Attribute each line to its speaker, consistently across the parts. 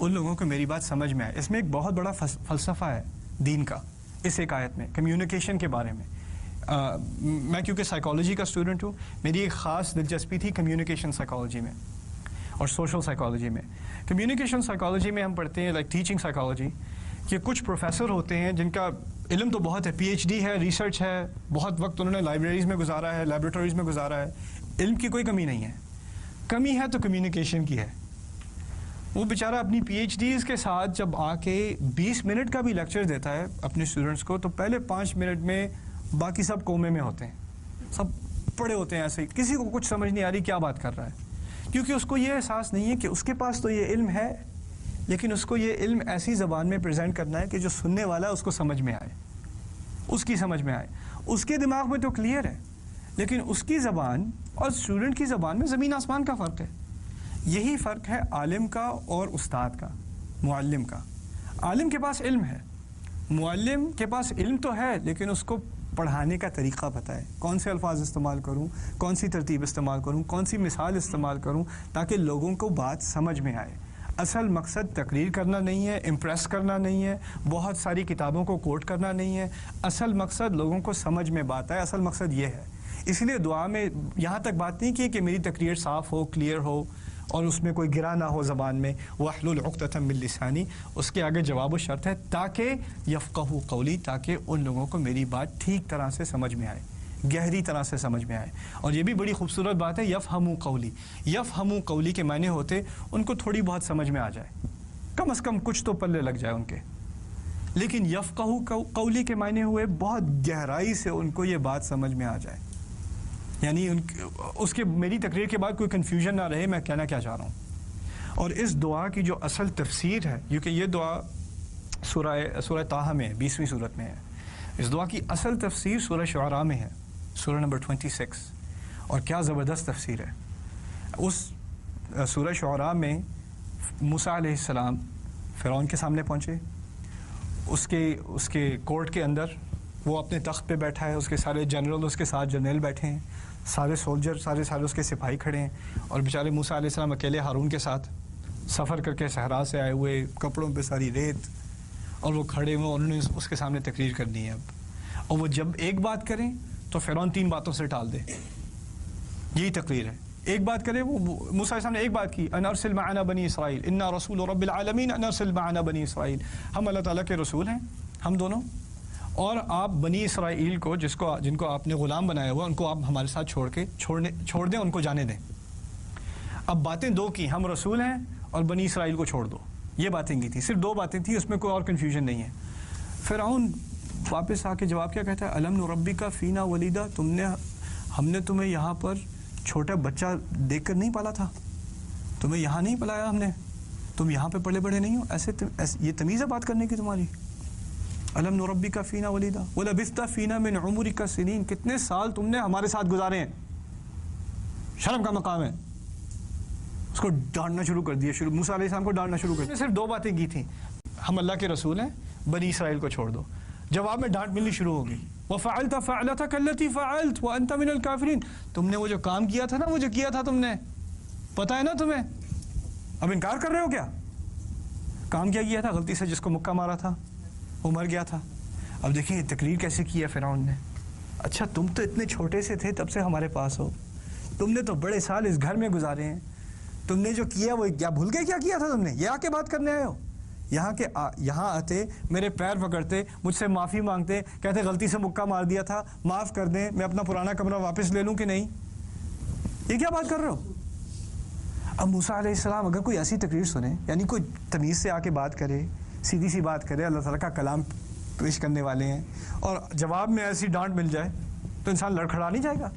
Speaker 1: ان لوگوں کو میری بات سمجھ میں آئے. اس میں ایک بہت بڑا فلسفہ ہے دین کا اس ایک آیت میں, کمیونیکیشن کے بارے میں. میں کیونکہ سائیکالوجی کا اسٹوڈنٹ ہوں, میری ایک خاص دلچسپی تھی کمیونیکیشن سائیکالوجی میں اور سوشل سائیکالوجی میں. کمیونیکیشن سائیکالوجی میں ہم پڑھتے ہیں لائک ٹیچنگ سائیکالوجی کہ کچھ پروفیسر ہوتے ہیں جن کا علم تو بہت ہے, پی ایچ ڈی ہے, ریسرچ ہے, بہت وقت انہوں نے لائبریریز میں گزارا ہے, لیبورٹریز میں گزارا ہے, علم کی کوئی کمی نہیں ہے. کمی ہے تو کمیونیکیشن کی ہے. وہ بیچارہ اپنی پی ایچ ڈیز کے ساتھ جب آ کے 20 منٹ کا بھی لیکچر دیتا ہے اپنے اسٹوڈنٹس کو, تو پہلے 5 منٹ میں باقی سب کومے میں ہوتے ہیں, سب پڑے ہوتے ہیں ایسے ہی, کسی کو کچھ سمجھ نہیں آ رہی کیا بات کر رہا ہے, کیونکہ اس کو یہ احساس نہیں ہے کہ اس کے پاس تو یہ علم ہے, لیکن اس کو یہ علم ایسی زبان میں پریزنٹ کرنا ہے کہ جو سننے والا ہے اس کو سمجھ میں آئے, اس کی سمجھ میں آئے. اس کے دماغ میں تو کلیئر ہے, لیکن اس کی زبان اور اسٹوڈنٹ کی زبان میں زمین آسمان کا فرق ہے. یہی فرق ہے عالم کا اور استاد کا, معلم کا. عالم کے پاس علم ہے, معلم کے پاس علم تو ہے, لیکن اس کو پڑھانے کا طریقہ پتہ ہے, کون سے الفاظ استعمال کروں, کون سی ترتیب استعمال کروں, کون سی مثال استعمال کروں تاکہ لوگوں کو بات سمجھ میں آئے. اصل مقصد تقریر کرنا نہیں ہے, امپریس کرنا نہیں ہے, بہت ساری کتابوں کو کوٹ کرنا نہیں ہے. اصل مقصد لوگوں کو سمجھ میں بات آئے, اصل مقصد یہ ہے. اس لیے دعا میں یہاں تک بات نہیں کی کہ میری تقریر صاف ہو, کلیئر ہو اور اس میں کوئی گرا نہ ہو زبان میں. وَاحْلُلْ عُقْدَةً مِّن لِّسَانِي, اس کے آگے جواب و شرط ہے تاکہ یفقہوا قولی, تاکہ ان لوگوں کو میری بات ٹھیک طرح سے سمجھ میں آئے, گہری طرح سے سمجھ میں آئے. اور یہ بھی بڑی خوبصورت بات ہے, یفہموا قولی. یفہموا قولی کے معنی ہوتے ان کو تھوڑی بہت سمجھ میں آ جائے, کم از کم کچھ تو پلے لگ جائے ان کے. لیکن یفقہوا قولی کے معنی ہوئے بہت گہرائی سے ان کو یہ بات سمجھ میں آ جائے, یعنی اس کے میری تقریر کے بعد کوئی کنفیوژن نہ رہے میں کہنا کیا چاہ رہا ہوں. اور اس دعا کی جو اصل تفسیر ہے, کیونکہ یہ دعا سورہ طٰہٰ میں 20ویں صورت میں ہے, اس دعا کی اصل تفسیر سورہ شعراء میں ہے, سورہ نمبر 26. اور کیا زبردست تفسیر ہے. اس سورہ شعراء میں موسیٰ علیہ السلام فرعون کے سامنے پہنچے, اس کے کورٹ کے اندر وہ اپنے تخت پہ بیٹھا ہے, اس کے سارے جنرل اس کے ساتھ جرنیل بیٹھے ہیں, سارے سولجر سارے اس کے سپاہی کھڑے ہیں, اور بیچارے موسیٰ علیہ السلام اکیلے ہارون کے ساتھ سفر کر کے صحرا سے آئے ہوئے, کپڑوں پہ ساری ریت, اور وہ کھڑے ہوئے, انہوں نے اس کے سامنے تقریر کرنی ہے اب. اور وہ جب ایک بات کریں تو فرعون 3 باتوں سے ٹال دے, یہی تقریر ہے. ایک بات کرے, وہ موسیٰ علیہ السلام نے ایک بات کی, ان ارسل معنا بنی اسرائیل انا رسول رب العالمین ان ارسل معنا بنی اسرائیل, ہم اللہ تعالیٰ کے رسول ہیں ہم دونوں, اور آپ بنی اسرائیل کو جن کو آپ نے غلام بنایا ہوا ان کو آپ ہمارے ساتھ چھوڑ دیں, ان کو جانے دیں. اب باتیں 2 کی, ہم رسول ہیں اور بنی اسرائیل کو چھوڑ دو, یہ باتیں کی تھی, صرف 2 باتیں تھیں, اس میں کوئی اور کنفیوژن نہیں ہے. فرعون واپس آ کے جواب کیا کہتا ہے, الم نربک فینا ولیدا, ہم نے تمہیں یہاں پر چھوٹا بچہ دیکھ کر نہیں پالا تھا, تمہیں یہاں نہیں پلایا ہم نے, تم یہاں پہ پڑے بڑے نہیں ہو, ایسے یہ تمیز ہے بات کرنے کی تمہاری. الم نربک فینا ولیدا ولبثت فینا من عمرک سنین, کتنے سال تم نے ہمارے ساتھ گزارے ہیں, شرم کا مقام ہے. اس کو ڈانٹنا شروع کر دیا, موسیٰ علیہ السلام کو ڈانٹنا شروع کر دیا. صرف 2 باتیں کی تھیں, ہم اللہ کے رسول ہیں, بنی اسرائیل کو چھوڑ دو. جواب میں ڈانٹ ملنی شروع ہو گئی. وَفَعَلْتَ فَعْلَتَكَ الَّتِي فَعَلْتَ وَأَنْتَ مِنَ الْكَافِرِينَ, تم نے وہ جو کام کیا تھا نا, وہ جو کیا تھا تم نے, پتہ ہے نا تمہیں, اب انکار کر رہے ہو کیا. کام کیا تھا, غلطی سے جس کو مکہ مارا تھا وہ مر گیا تھا. اب دیکھیں یہ تقریر کیسے کی ہے فرعون نے. اچھا تم تو اتنے چھوٹے سے تھے تب سے ہمارے پاس ہو, تم نے تو بڑے سال اس گھر میں گزارے ہیں, تم نے جو کیا وہ کیا بھول گئے, کیا کیا تھا تم نے, یہ آ کے بات کرنے آئے ہو. یہاں آتے, میرے پیر پکڑتے, مجھ سے معافی مانگتے, کہتے غلطی سے مکہ مار دیا تھا, معاف کر دیں, میں اپنا پرانا کمرہ واپس لے لوں کہ نہیں. یہ کیا بات کر رہے ہو. اب موسیٰ علیہ السلام اگر کوئی ایسی تقریر سنے, یعنی کوئی تمیز سے آ کے بات کرے, سیدھی سی بات کرے, اللہ تعالیٰ کا کلام پیش کرنے والے ہیں, اور جواب میں ایسی ڈانٹ مل جائے تو انسان لڑکھڑا نہیں جائے گا.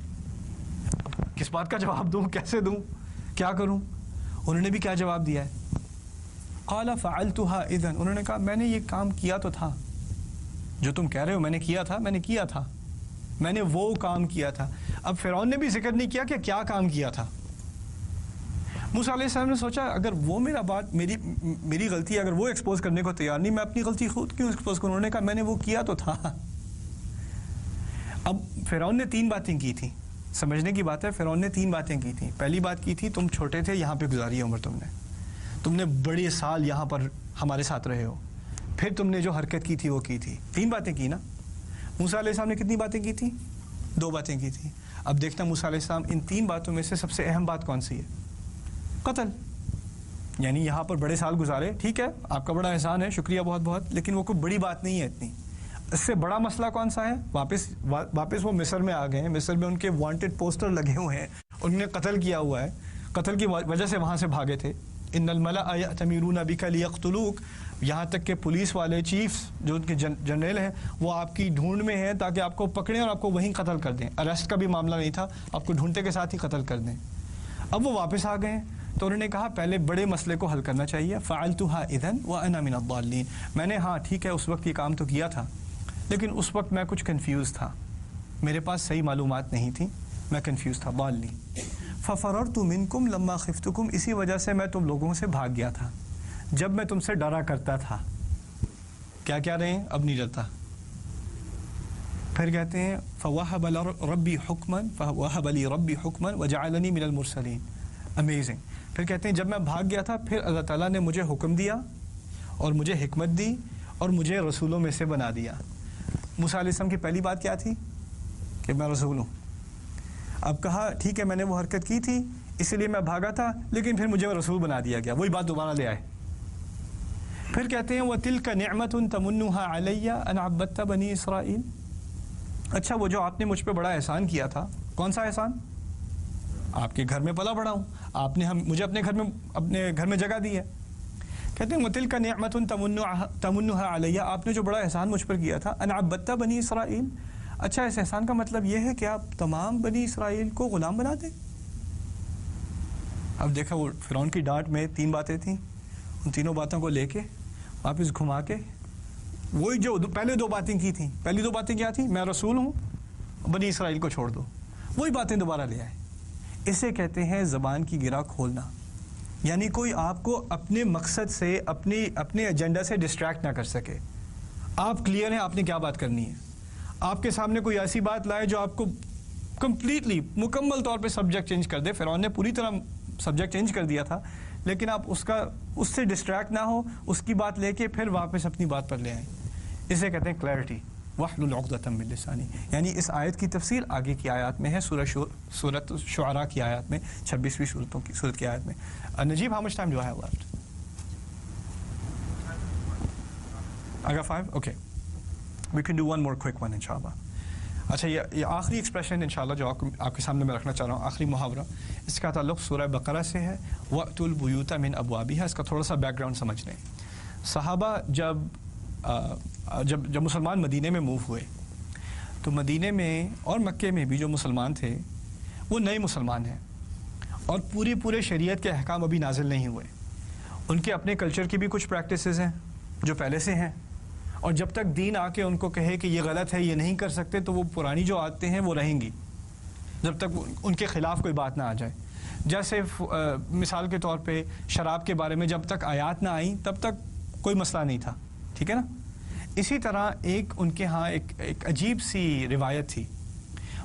Speaker 1: کس بات کا جواب دوں, کیسے دوں, کیا کروں. انہوں نے بھی کیا جواب دیا ہے, قال فعلتها اذن, انہوں نے کہا میں نے یہ کام کیا تو تھا, جو تم کہہ رہے ہو میں نے کیا تھا, میں نے وہ کام کیا تھا. اب فرعون نے بھی ذکر نہیں کیا کہ کیا کام کیا تھا. موسیٰ علیہ السلام نے سوچا اگر وہ میری غلطی اگر وہ ایکسپوز کرنے کو تیار نہیں, میں اپنی غلطی خود کیوں ایکسپوز کروں. انہوں نے کہا میں نے وہ کیا تو تھا. اب فرعون نے 3 باتیں کی تھیں, سمجھنے کی بات ہے, فرعون نے 3 باتیں کی تھیں. پہلی بات کی تھی تم چھوٹے تھے, یہاں پہ گزاری عمر تم نے, تم نے بڑے سال یہاں پر ہمارے ساتھ رہے ہو, پھر تم نے جو حرکت کی تھی وہ کی تھی. 3 باتیں کی نا. موسیٰ علیہ السلام نے کتنی باتیں کی تھیں؟ 2 باتیں کی تھیں. اب دیکھنا موسیٰ علیہ السلام ان 3 باتوں میں سے سب سے اہم بات کون سی ہے؟ قتل. یعنی یہاں پر بڑے سال گزارے, ٹھیک ہے آپ کا بڑا احسان ہے, شکریہ بہت بہت, لیکن وہ کوئی بڑی بات نہیں ہے اتنی. اس سے بڑا مسئلہ کون سا ہے؟ واپس وہ مصر میں آ گئے ہیں, مصر میں ان کے وانٹڈ پوسٹر لگے ہوئے ہیں, انہوں نے قتل کیا ہوا ہے, قتل کی وجہ سے وہاں سے بھاگے تھے. ان الملأ یأتمرون بک لیقتلوک, یہاں تک کہ پولیس والے چیفز جو ان کے جنرل ہیں وہ آپ کی ڈھونڈ میں ہیں تاکہ آپ کو پکڑیں اور آپ کو وہیں قتل کر دیں. اریسٹ کا بھی معاملہ نہیں تھا, آپ کو ڈھونڈتے کے ساتھ ہی قتل کر دیں. اب وہ واپس آ گئے ہیں تو انہوں نے کہا پہلے بڑے مسئلے کو حل کرنا چاہیے. فعلتها اذا وانا من الضالین, میں نے ہاں ٹھیک ہے اس وقت یہ کام تو کیا تھا, لیکن اس وقت میں کچھ کنفیوز تھا, میرے پاس صحیح معلومات نہیں تھی, میں کنفیوز تھا. ضالین. ففررت منکم لما خفتکم, اسی وجہ سے میں تم لوگوں سے بھاگ گیا تھا جب میں تم سے ڈرا کرتا تھا. کیا کہہ رہے ہیں؟ اب نہیں ڈرتا. پھر کہتے ہیں فوہب ربی حکما فوہب لی ربی حکما وجعلنی من المرسلین. امیزنگ. پھر کہتے ہیں جب میں بھاگ گیا تھا پھر اللہ تعالیٰ نے مجھے حکم دیا اور مجھے حکمت دی اور مجھے رسولوں میں سے بنا دیا. موسیٰ علیہ السلام کی پہلی بات کیا تھی؟ کہ میں رسول ہوں. اب کہا ٹھیک ہے میں نے وہ حرکت کی تھی اسی لیے میں بھاگا تھا, لیکن پھر مجھے رسول بنا دیا گیا. وہی بات دوبارہ لے آئے. پھر کہتے ہیں وَتِلْكَ نِعْمَةٌ تَمُنُّهَا عَلَيَّ أَنْ عَبَّدْتَ بَنِي اسرائیل. اچھا وہ جو آپ نے مجھ پہ بڑا احسان کیا تھا, کون سا احسان؟ آپ کے گھر میں پلا بڑا ہوں, آپ نے مجھے اپنے گھر میں جگہ دی ہے. کہتے ہیں وَتِلْكَ نِعْمَةٌ تَمُنُّهَا عَلَيَّ, آپ نے جو بڑا احسان مجھ پر کیا تھا, أَنْ عَبَّدْتَ بَنِي اسرائیل. اچھا اس احسان کا مطلب یہ ہے کہ آپ تمام بنی اسرائیل کو غلام بنا دیں. اب دیکھا وہ فرعون کی ڈانٹ میں 3 باتیں تھیں, ان تینوں باتوں کو لے کے واپس گھما کے وہی جو پہلے 2 باتیں کی تھیں, پہلی 2 باتیں کیا تھیں؟ میں رسول ہوں, بنی اسرائیل کو چھوڑ دو. وہی باتیں دوبارہ لے آئے. اسے کہتے ہیں زبان کی گرہ کھولنا. یعنی کوئی آپ کو اپنے مقصد سے اپنے ایجنڈا سے ڈسٹریکٹ نہ کر سکے. آپ کلیئر ہیں آپ نے کیا بات کرنی ہے. آپ کے سامنے کوئی ایسی بات لائے جو آپ کو کمپلیٹلی مکمل طور پہ سبجیکٹ چینج کر دے. فرعون نے پوری طرح سبجیکٹ چینج کر دیا تھا, لیکن آپ اس سے ڈسٹریکٹ نہ ہو, اس کی بات لے کے پھر واپس اپنی بات پر لے آئیں. اسے کہتے ہیں کلیئرٹی. واحلل عقدۃ من لسانی. یعنی اس آیت کی تفصیل آگے کی آیات میں ہے, سورۃ شعراء کی آیات میں, 26ویں سورت کی آیت میں. نجیب how much time do I have left? I got 5? Okay. We can do one more quick one inshallah. اچھا یہ آخری ایکسپریشن انشاءاللہ جو آپ کے سامنے میں رکھنا چاہ رہا ہوں, آخری محاورہ, اس کا تعلق سورہ بقرہ سے ہے. وَأْتُوا الْبُيُوتَ مِنْ أَبْوَابِهَا. اس کا تھوڑا سا بیک گراؤنڈ سمجھ لیں. صحابہ جب مسلمان مدینے میں موو ہوئے تو مدینے میں اور مکے میں بھی جو مسلمان تھے وہ نئے مسلمان ہیں اور پورے شریعت کے احکام ابھی نازل نہیں ہوئے. ان کے اپنے کلچر کی بھی کچھ پریکٹسز ہیں جو پہلے سے ہیں, اور جب تک دین آ کے ان کو کہے کہ یہ غلط ہے, یہ نہیں کر سکتے, تو وہ پرانی جو عادتیں ہیں وہ رہیں گی جب تک ان کے خلاف کوئی بات نہ آ جائے. جیسے مثال کے طور پہ شراب کے بارے میں جب تک آیات نہ آئیں تب تک کوئی مسئلہ نہیں تھا, ٹھیک ہے نا. اسی طرح ان کے ہاں ایک عجیب سی روایت تھی.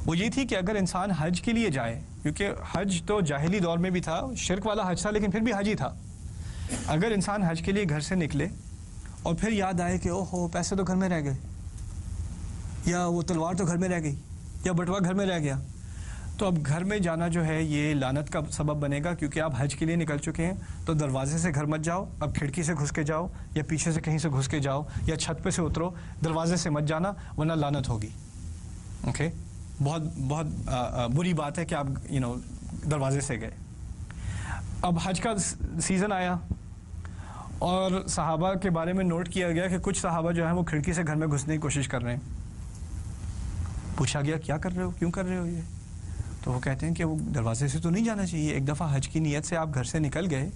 Speaker 1: وہ یہ تھی کہ اگر انسان حج کے لیے جائے, کیونکہ حج تو جاہلی دور میں بھی تھا, شرک والا حج تھا لیکن پھر بھی حج ہی تھا. اگر انسان حج کے لیے گھر سے نکلے اور پھر یاد آئے کہ اوہو پیسے تو گھر میں رہ گئے, یا وہ تلوار تو گھر میں رہ گئی, یا بٹوا گھر میں رہ گیا, تو اب گھر میں جانا جو ہے یہ لعنت کا سبب بنے گا, کیونکہ آپ حج کے لیے نکل چکے ہیں. تو دروازے سے گھر مت جاؤ, اب کھڑکی سے گھس کے جاؤ, یا پیچھے سے کہیں سے گھس کے جاؤ, یا چھت پہ سے اترو, دروازے سے مت جانا ورنہ لعنت ہوگی. اوکے, بہت بری بات ہے کہ آپ دروازے سے گئے. اب حج کا سیزن آیا اور صحابہ کے بارے میں نوٹ کیا گیا کہ کچھ صحابہ جو ہیں وہ کھڑکی سے گھر میں گھسنے کی کوشش کر رہے ہیں. پوچھا گیا کیا کر رہے ہو, کیوں کر رہے ہو یہ؟ تو وہ کہتے ہیں کہ وہ دروازے سے تو نہیں جانا چاہیے, ایک دفعہ حج کی نیت سے آپ گھر سے نکل گئے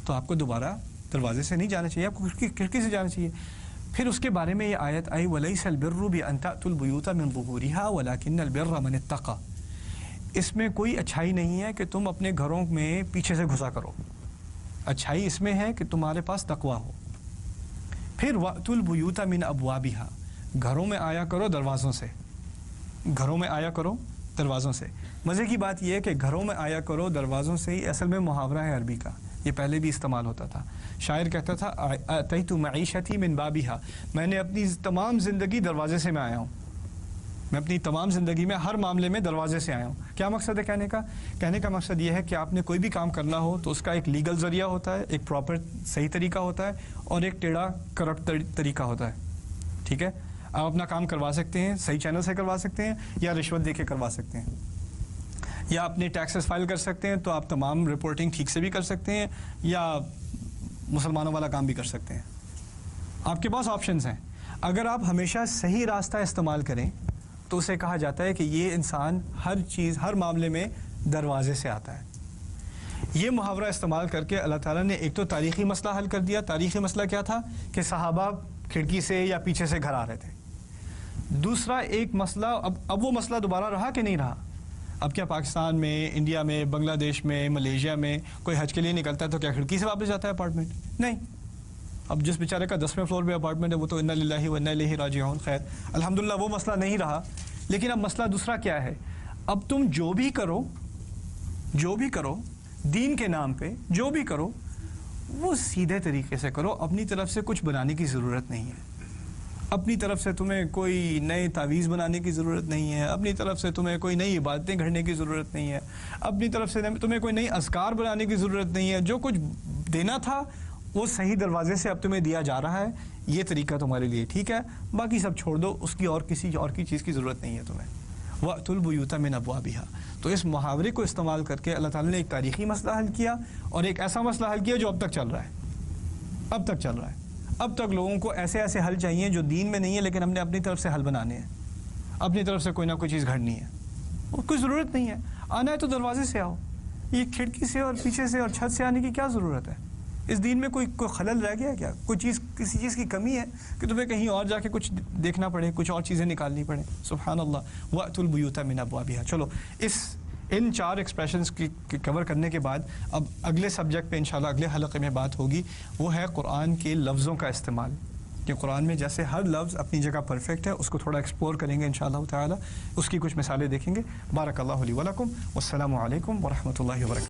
Speaker 1: تو آپ کو دوبارہ دروازے سے نہیں جانا چاہیے, آپ کو کھڑکی سے جانا چاہیے. پھر اس کے بارے میں یہ آیت آئی وَلَيْسَ الْبِرُّ بِأَن تَأْتُوا الْبُيُوتَ مِن ظُهُورِهَا وَلَكِنَّ الْبِرَّ مَنِ اتَّقَى. اس میں کوئی اچھائی نہیں ہے کہ تم اپنے گھروں میں پیچھے سے گھسا کرو, اچھائی اس میں ہے کہ تمہارے پاس تقوی ہو. پھر وَأْتُوا الْبُيُوتَ مِنْ أَبْوَابِهَا, گھروں میں آیا کرو دروازوں سے, گھروں میں آیا کرو دروازوں سے. مزے کی بات یہ ہے کہ گھروں میں آیا کرو دروازوں سے ہی اصل میں محاورہ ہے عربی کا, یہ پہلے بھی استعمال ہوتا تھا. شاعر کہتا تھا اتیت معیشتی من بابھا، میں نے اپنی تمام زندگی دروازے سے میں آیا ہوں، میں اپنی تمام زندگی میں ہر معاملے میں دروازے سے آیا ہوں. کیا مقصد ہے کہنے کا؟ کہنے کا مقصد یہ ہے کہ آپ نے کوئی بھی کام کرنا ہو تو اس کا ایک لیگل ذریعہ ہوتا ہے، ایک پراپر صحیح طریقہ ہوتا ہے، اور ایک ٹیڑھا کرپٹ طریقہ ہوتا ہے. ٹھیک ہے، آپ اپنا کام کروا سکتے ہیں، صحیح چینل سے کروا سکتے ہیں، یا رشوت دے کے کروا سکتے ہیں، یا اپنے ٹیکسز فائل کر سکتے ہیں تو آپ تمام رپورٹنگ ٹھیک سے بھی کر سکتے ہیں، یا مسلمانوں والا کام بھی کر سکتے ہیں. آپ کے پاس آپشنز ہیں. اگر آپ ہمیشہ صحیح راستہ استعمال کریں تو اسے کہا جاتا ہے کہ یہ انسان ہر چیز، ہر معاملے میں دروازے سے آتا ہے. یہ محاورہ استعمال کر کے اللہ تعالیٰ نے ایک تو تاریخی مسئلہ حل کر دیا. تاریخی مسئلہ کیا تھا؟ کہ صحابہ کھڑکی سے یا پیچھے سے گھر آ رہے تھے. دوسرا ایک مسئلہ، اب وہ مسئلہ دوبارہ رہا کہ نہیں رہا؟ اب کیا پاکستان میں، انڈیا میں، بنگلہ دیش میں، ملیشیا میں کوئی حج کے لیے نکلتا ہے تو کیا کھڑکی سے واپس جاتا ہے اپارٹمنٹ؟ نہیں. اب جس بیچارے کا 10ویں فلور پہ اپارٹمنٹ ہے وہ تو انا للہ و انا الیہ راجعون. خیر الحمدللہ وہ مسئلہ نہیں رہا. لیکن اب مسئلہ دوسرا کیا ہے؟ اب تم جو بھی کرو دین کے نام پہ، جو بھی کرو وہ سیدھے طریقے سے کرو. اپنی طرف سے کچھ بنانے کی ضرورت نہیں ہے. اپنی طرف سے تمہیں کوئی نئے تعویذ بنانے کی ضرورت نہیں ہے. اپنی طرف سے تمہیں کوئی نئی عبادتیں گھڑنے کی ضرورت نہیں ہے. اپنی طرف سے تمہیں کوئی نئی اذکار بنانے کی ضرورت نہیں ہے. جو کچھ دینا تھا وہ صحیح دروازے سے اب تمہیں دیا جا رہا ہے. یہ طریقہ تمہارے لیے ٹھیک ہے. باقی سب چھوڑ دو، اس کی اور کسی اور کی چیز کی ضرورت نہیں ہے تمہیں. وَأْتُوا الْبُيُوتَ مِنْ أَبْوَابِهَا. تو اس محاورے کو استعمال کر کے اللہ تعالیٰ نے ایک تاریخی مسئلہ حل کیا اور ایک ایسا مسئلہ حل کیا جو اب تک چل رہا ہے. اب تک لوگوں کو ایسے حل چاہیے جو دین میں نہیں ہے، لیکن ہم نے اپنی طرف سے حل بنانے ہیں. اپنی طرف سے کوئی نہ کوئی چیز گھڑنی ہے. کوئی ضرورت نہیں ہے. آنا ہے تو دروازے سے آؤ. یہ کھڑکی سے اور پیچھے سے اور چھت سے آنے کی کیا ضرورت ہے؟ اس دین میں کوئی خلل رہ گیا ہے کیا؟ کوئی چیز، کسی چیز کی کمی ہے کہ تمہیں کہیں اور جا کے کچھ دیکھنا پڑے، کچھ اور چیزیں نکالنی پڑیں؟ سبحان اللہ. وَأْتُوا الْبُيُوتَ مِنْ أَبْوَابِهَا. چلو ان 4 ایکسپریشنز کی کور کرنے کے بعد اب اگلے سبجیکٹ پہ انشاءاللہ اگلے حلقے میں بات ہوگی. وہ ہے قرآن کے لفظوں کا استعمال. کہ قرآن میں جیسے ہر لفظ اپنی جگہ پرفیکٹ ہے، اس کو تھوڑا ایکسپلور کریں گے انشاءاللہ تعالی. اس کی کچھ مثالیں دیکھیں گے. بارک اللہ لی ولکم. والسلام علیکم ورحمۃ اللہ وبرکاتہ.